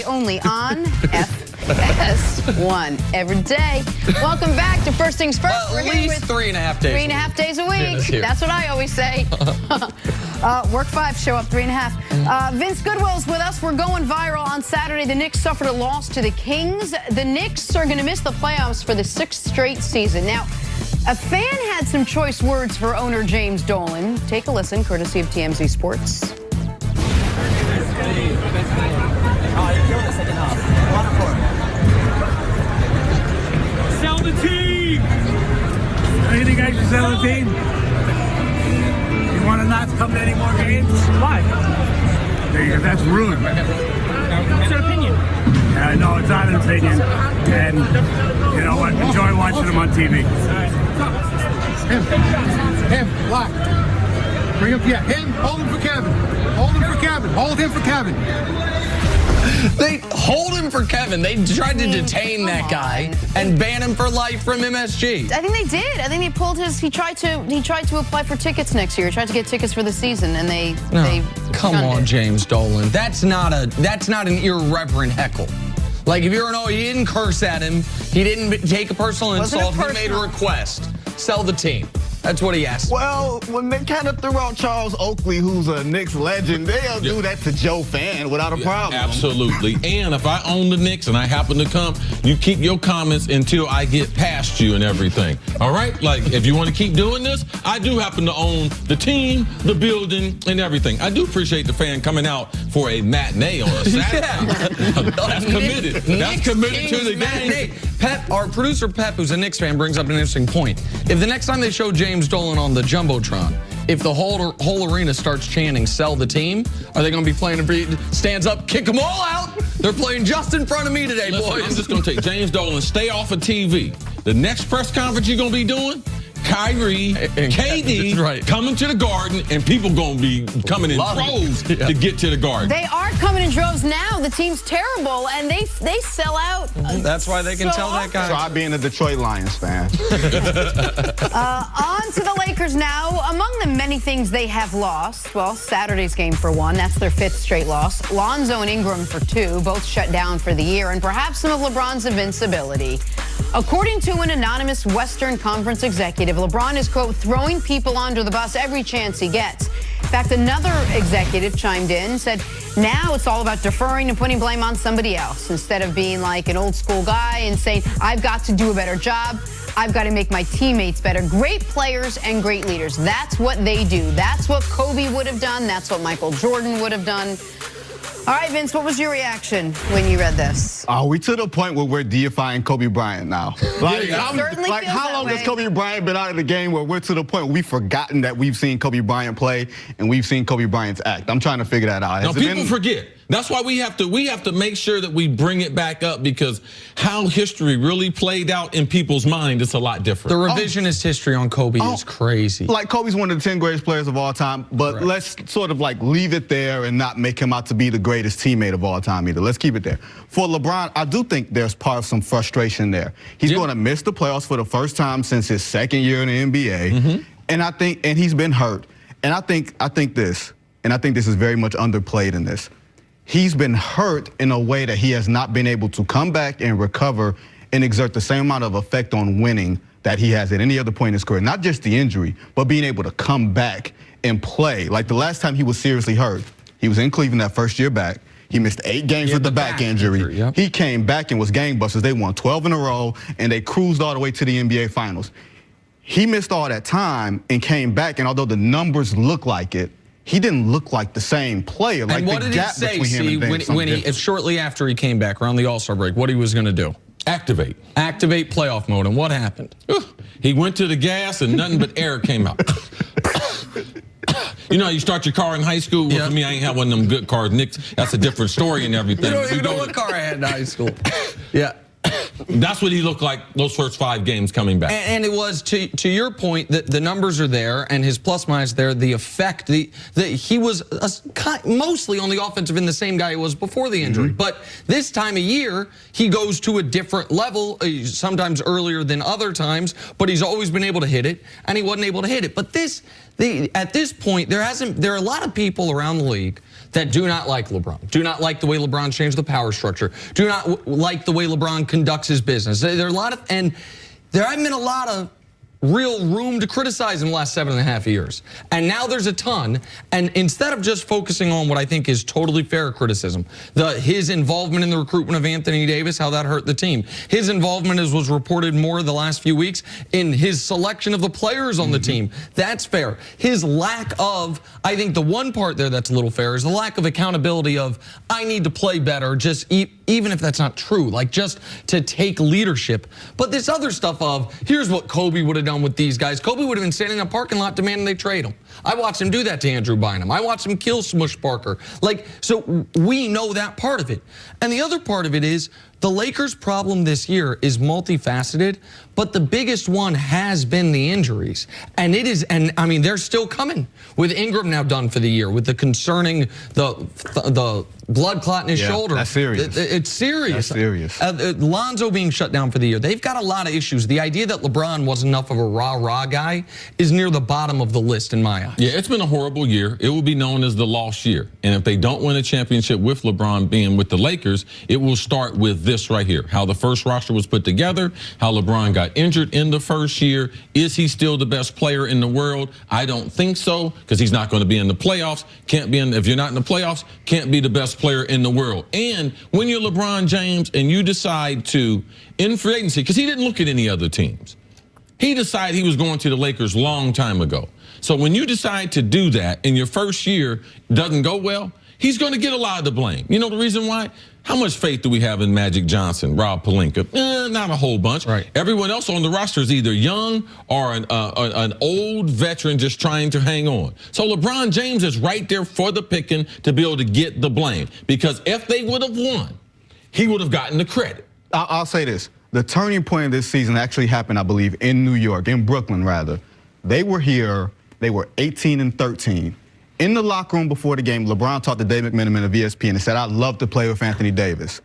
Only on FS1 every day. Welcome back to First Things First. Well, at least 3.5 days. 3.5 days a week. That's what I always say. Work 5, show up 3.5. Vince Goodwill's with us. We're going viral on Saturday. The Knicks suffered a loss to the Kings. The Knicks are going to miss the playoffs for the 6th straight season. Now, a fan had some choice words for owner James Dolan. Take a listen, courtesy of TMZ Sports. Sell the team! You think I should sell the team? You want to not come to any more games? Why? That's rude. It's your opinion. No, it's not an opinion. And you know what? Enjoy watching them on TV. Him, block. Bring him, yeah, him, hold him for Kevin. Hold him for Kevin. Hold him for Kevin. They hold him for Kevin. They tried to detain that guy and ban him for life from MSG. I think they did. I think they pulled his. He tried to apply for tickets next year. He tried to get tickets for the season, and they come on, James Dolan. That's not an irreverent heckle. Like if you're he didn't curse at him. He didn't take a personal insult. He made a request. Sell the team. That's what he asked. Well, when they kind of threw out Charles Oakley, who's a Knicks legend, they'll do that to Joe Fan without a problem. Absolutely. And if I own the Knicks and I happen to come, you keep your comments until I get past you and everything. All right? Like, if you want to keep doing this, I do happen to own the team, the building, and everything. I do appreciate the fan coming out for a matinee on a Saturday. That's committed. That's committed to the game. Pep, our producer Pep, who's a Knicks fan, brings up an interesting point. If the next time they show James Dolan on the Jumbotron, if the whole arena starts chanting "sell the team," are they going to be playing stands up, kick them all out? They're playing just in front of me today, boys. I'm just going to take James Dolan, stay off of TV. The next press conference you're going to be doing, Kyrie, KD coming to the Garden, and people going to be coming in droves to get to the Garden. They are coming in droves now. The team's terrible, and they sell out. That's why they can tell that guy. Try being a Detroit Lions fan. On to the Lakers now. Among the many things they have lost, well, Saturday's game for one. That's their 5th straight loss. Lonzo and Ingram for 2, both shut down for the year, and perhaps some of LeBron's invincibility. According to an anonymous Western Conference executive, LeBron is, quote, throwing people under the bus every chance he gets. In fact, another executive chimed in and said, now it's all about deferring and putting blame on somebody else instead of being like an old school guy and saying, I've got to do a better job. I've got to make my teammates better. Great players and great leaders. That's what they do. That's what Kobe would have done. That's what Michael Jordan would have done. All right, Vince, what was your reaction when you read this? Are we to the point where we're deifying Kobe Bryant now? Like, how long has Kobe Bryant been out of the game where we're to the point where we've forgotten that we've seen Kobe Bryant play and we've seen Kobe Bryant's act? I'm trying to figure that out. Now, people forget. That's why we have to make sure that we bring it back up, because how history really played out in people's mind is a lot different. The revisionist history on Kobe is crazy. Like, Kobe's one of the 10 greatest players of all time, but let's sort of like leave it there and not make him out to be the greatest teammate of all time either. Let's keep it there. For LeBron, I do think there's part of some frustration there. He's going to miss the playoffs for the first time since his 2nd year in the NBA, and he's been hurt. And I think this is very much underplayed in this. He's been hurt in a way that he has not been able to come back and recover and exert the same amount of effect on winning that he has at any other point in his career. Not just the injury, but being able to come back and play. Like the last time he was seriously hurt, he was in Cleveland that first year back. He missed 8 games with the back injury. He came back and was gangbusters. They won 12 in a row, and they cruised all the way to the NBA Finals. He missed all that time and came back, and although the numbers look like it, he didn't look like the same player. Like, and what did he say, shortly after he came back around the All-Star break, what he was going to do? Activate playoff mode. And what happened? He went to the gas and nothing but air came out. You know, you start your car in high school. Well, for me, I ain't had one of them good cars. Knicks, that's a different story and everything. You don't even know what car I had in high school. That's what he looked like those first 5 games coming back. And it was, to your point, that the numbers are there and his plus minus there, the effect, he was mostly on the offensive end the same guy he was before the injury. But this time of year, he goes to a different level, sometimes earlier than other times, but he's always been able to hit it, and he wasn't able to hit it. But at this point, there are a lot of people around the league that do not like LeBron, do not like the way LeBron's changed the power structure, do not like the way LeBron conducts his business. There are a lot of, and there haven't been a lot of real room to criticize in the last 7.5 years. And now there's a ton. And instead of just focusing on what I think is totally fair criticism, his involvement in the recruitment of Anthony Davis, how that hurt the team. His involvement, as was reported more the last few weeks, in his selection of the players on the team. That's fair. His lack of, I think the one part there that's a little fair is the lack of accountability of, I need to play better, just even if that's not true, like just to take leadership. But this other stuff of, here's what Kobe would have done with these guys. Kobe would have been standing in a parking lot demanding they trade him. I watched him do that to Andrew Bynum. I watched him kill Smush Parker. Like, so we know that part of it. And the other part of it is the Lakers' problem this year is multifaceted, but the biggest one has been the injuries. And it is, and I mean, they're still coming with Ingram now done for the year, with the concerning the blood clot in his shoulder. That's serious. It's serious. That's serious. Lonzo being shut down for the year. They've got a lot of issues. The idea that LeBron wasn't enough of a rah-rah guy is near the bottom of the list in my eyes. Yeah, it's been a horrible year. It will be known as the lost year. And if they don't win a championship with LeBron being with the Lakers, it will start with this right here. How the first roster was put together, how LeBron got injured in the first year. Is he still the best player in the world? I don't think so, because he's not going to be in the playoffs. Can't be in, if you're not in the playoffs, can't be the best player in the world. And when you're LeBron James and you decide to, in free agency, because he didn't look at any other teams. He decided he was going to the Lakers long time ago. So when you decide to do that and your first year doesn't go well, he's going to get a lot of the blame. You know the reason why? How much faith do we have in Magic Johnson, Rob Pelinka? Not a whole bunch. Right. Everyone else on the roster is either young or an old veteran just trying to hang on. So LeBron James is right there for the picking to be able to get the blame. Because if they would have won, he would have gotten the credit. I'll say this. The turning point of this season actually happened, I believe, in New York, in Brooklyn, rather. They were here. They were 18-13. In the locker room before the game, LeBron talked to Dave McMenamin of ESPN and said, I'd love to play with Anthony Davis.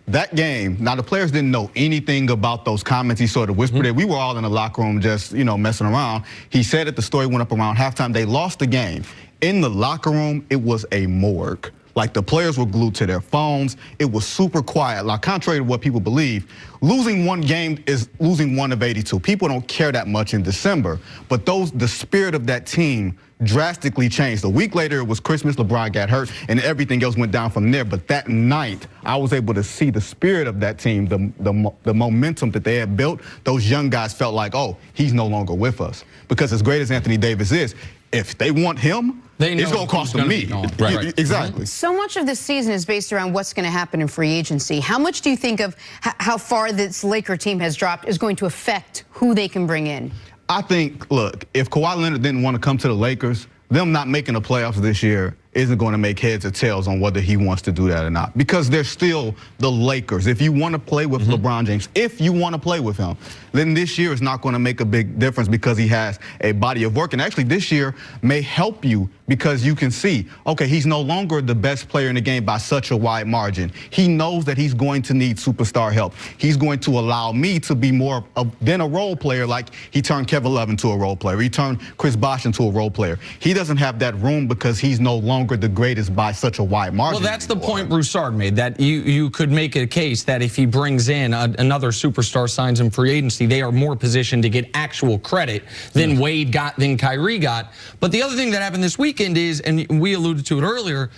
That game, now the players didn't know anything about those comments. He sort of whispered it. We were all in the locker room just, messing around. He said it, the story went up around halftime. They lost the game. In the locker room, it was a morgue. Like, the players were glued to their phones. It was super quiet. Like, contrary to what people believe, losing one game is losing one of 82. People don't care that much in December. But the spirit of that team drastically changed. A week later, it was Christmas, LeBron got hurt, and everything else went down from there. But that night, I was able to see the spirit of that team, the momentum that they had built. Those young guys felt like, oh, he's no longer with us. Because as great as Anthony Davis is, if they want him, it's going to cost them me. Right. Exactly. So much of this season is based around what's going to happen in free agency. How much do you think of how far this Laker team has dropped is going to affect who they can bring in? I think, look, if Kawhi Leonard didn't want to come to the Lakers, them not making the playoffs this year isn't going to make heads or tails on whether he wants to do that or not. Because they're still the Lakers. If you want to play with LeBron James, if you want to play with him, then this year is not going to make a big difference because he has a body of work. And actually this year may help you because you can see, okay, he's no longer the best player in the game by such a wide margin. He knows that he's going to need superstar help. He's going to allow me to be more than a role player, like he turned Kevin Love into a role player. He turned Chris Bosh into a role player. He doesn't have that room because he's no longer the greatest by such a wide margin. Well, that's the point Broussard made, that you could make a case that if he brings in another superstar, signs in free agency, they are more positioned to get actual credit than Wade got, than Kyrie got. But the other thing that happened this weekend is, and we alluded to it earlier,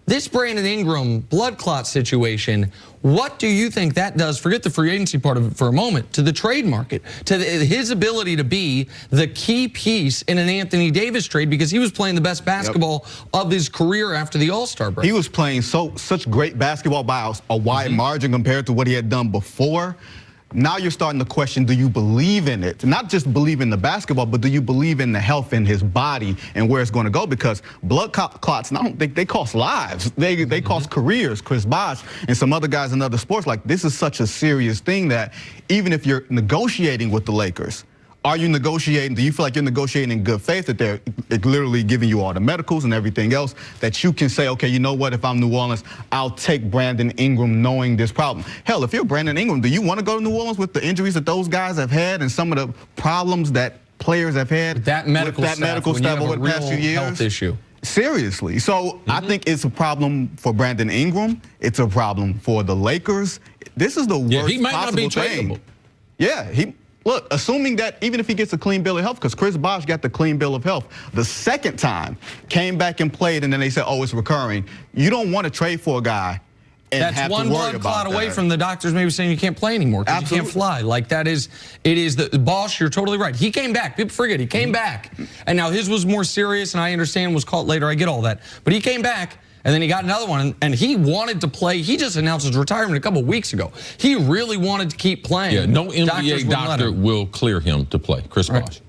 this Brandon Ingram blood clot situation, what do you think that does, forget the free agency part of it for a moment, to the trade market, to his ability to be the key piece in an Anthony Davis trade, because he was playing the best basketball of his career after the All-Star break? He was playing such great basketball by a wide margin compared to what he had done before. Now you're starting to question, do you believe in it? Not just believe in the basketball, but do you believe in the health in his body and where it's going to go? Because blood clots, they cost lives. They cost careers. Chris Bosh and some other guys in other sports, like, this is such a serious thing that even if you're negotiating with the Lakers, are you negotiating? Do you feel like you're negotiating in good faith, that they're literally giving you all the medicals and everything else, that you can say, okay, you know what, if I'm New Orleans, I'll take Brandon Ingram knowing this problem. Hell, if you're Brandon Ingram, do you want to go to New Orleans with the injuries that those guys have had and some of the problems that players have had? That medical staff over the past few years? Health issue. Seriously. So I think it's a problem for Brandon Ingram. It's a problem for the Lakers. This is the worst he might not be possible thing. tradable. Yeah, look, assuming that even if he gets a clean bill of health, because Chris Bosh got the clean bill of health the second time, came back and played, and then they said, oh, it's recurring. You don't want to trade for a guy and That's have one to worry blood about clot away that. from the doctors maybe saying you can't play anymore because you can't fly. Like it is the Bosh, you're totally right. He came back. People forget he came back. And now his was more serious, and I understand was caught later. I get all that. But he came back, and then he got another one, and he wanted to play. He just announced his retirement a couple weeks ago. He really wanted to keep playing. Yeah, no NBA doctor will clear him to play. Chris Bosh.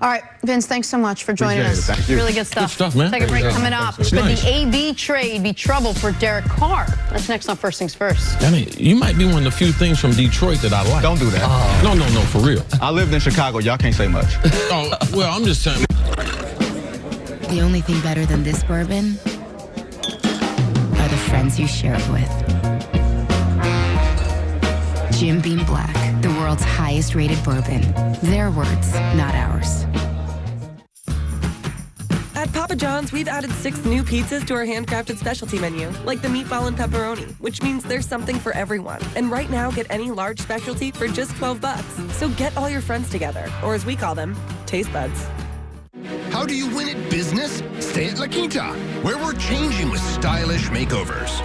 All right, Vince, thanks so much for joining Appreciate us. it. Thank you. Really good stuff. Good stuff, man. Take a break coming up. Could Nice. the AB trade be trouble for Derek Carr? That's next on First Things First. I mean, you might be one of the few things from Detroit that I like. Don't do that. No, for real. I lived in Chicago. Y'all can't say much. Oh, well, I'm just saying. The only thing better than this bourbon are the friends you share it with. Jim Beam Black, the world's highest rated bourbon. Their words, not ours. At Papa John's, we've added 6 new pizzas to our handcrafted specialty menu, like the meatball and pepperoni, which means there's something for everyone. And right now, get any large specialty for just $12. So get all your friends together, or as we call them, taste buds. How do you win at business? Stay at La Quinta, where we're changing with stylish makeovers.